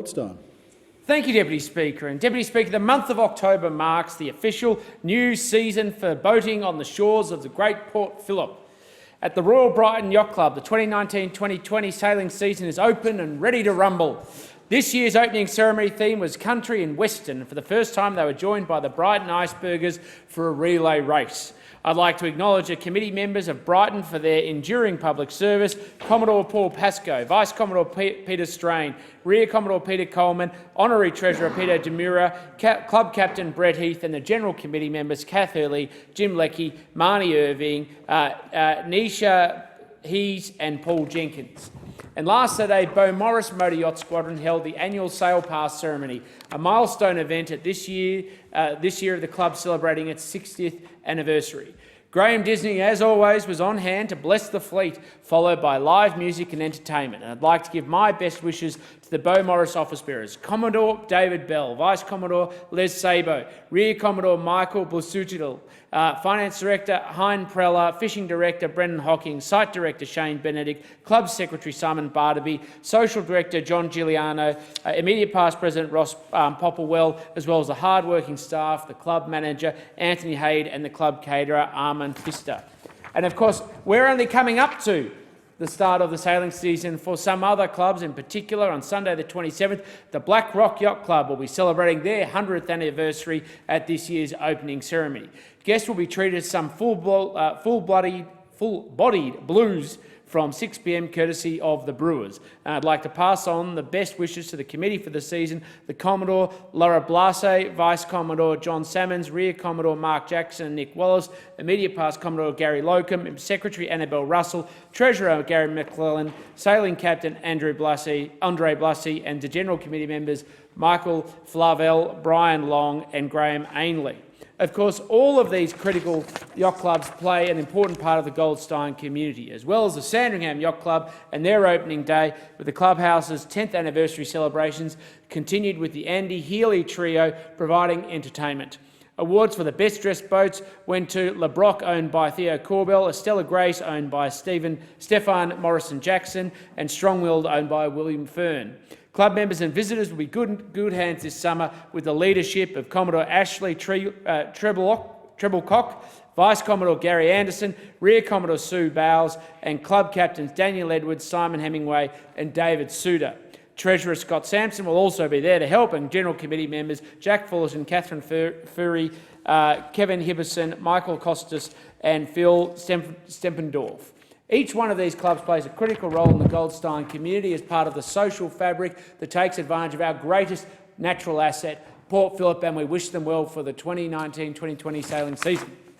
Goldstein. Thank you, Deputy Speaker. And Deputy Speaker, the month of October marks the official new season for boating on the shores of the great Port Phillip. At the Royal Brighton Yacht Club, the 2019-2020 sailing season is open and ready to rumble. This year's opening ceremony theme was country and western. For the first time, they were joined by the Brighton Icebergers for a relay race. I'd like to acknowledge the committee members of Brighton for their enduring public service: Commodore Paul Pascoe, Vice Commodore Peter Strain, Rear Commodore Peter Coleman, Honorary Treasurer Peter Demura, Club Captain Brett Heath, and the General Committee members Kath Hurley, Jim Leckie, Marnie Irving, Nisha Hees and Paul Jenkins. And last Saturday, Beaumaris Motor Yacht Squadron held the annual Sail Pass ceremony, a milestone event at this year of the club celebrating its 60th anniversary. Graham Disney, as always, was on hand to bless the fleet, followed by live music and entertainment. And I'd like to give my best wishes to the Beaumaris office bearers: Commodore David Bell, Vice Commodore Les Sabo, Rear Commodore Michael Busutil, Finance Director Hein Preller, Fishing Director Brendan Hocking, Site Director Shane Benedict, Club Secretary Simon Barnaby, Social Director John Giuliano, Immediate Past President Ross Popplewell, as well as the hard-working staff, the club manager Anthony Hayde and the club caterer Armand Pfister. And of course, we're only coming up to the start of the sailing season for some other clubs. In particular, on Sunday the 27th, the Black Rock Yacht Club will be celebrating their 100th anniversary at this year's opening ceremony. Guests will be treated as some full-bodied blues from 6 p.m. courtesy of the Brewers. And I'd like to pass on the best wishes to the committee for the season: the Commodore Laura Blase, Vice Commodore John Salmons, Rear Commodore Mark Jackson and Nick Wallace, Immediate Past Commodore Gary Locum, Secretary Annabelle Russell, Treasurer Gary McClellan, Sailing Captain Andre Blasi, and the General Committee members Michael Flavel, Brian Long and Graham Ainley. Of course, all of these critical yacht clubs play an important part of the Goldstein community, as well as the Sandringham Yacht Club and their opening day, with the clubhouse's 10th anniversary celebrations continued with the Andy Healy Trio providing entertainment. Awards for the best dressed boats went to Le Broc, owned by Theo Corbell, Estella Grace, owned by Stefan Morrison Jackson, and Strong-Willed, owned by William Fern. Club members and visitors will be good hands this summer with the leadership of Commodore Ashley Treblecock, Vice Commodore Gary Anderson, Rear Commodore Sue Bowles, and club captains Daniel Edwards, Simon Hemingway and David Suter. Treasurer Scott Sampson will also be there to help, and General Committee members Jack Fullerton, Catherine Furry, Kevin Hibberson, Michael Costas and Phil Stempendorf. Each one of these clubs plays a critical role in the Goldstein community as part of the social fabric that takes advantage of our greatest natural asset, Port Phillip, and we wish them well for the 2019-2020 sailing season.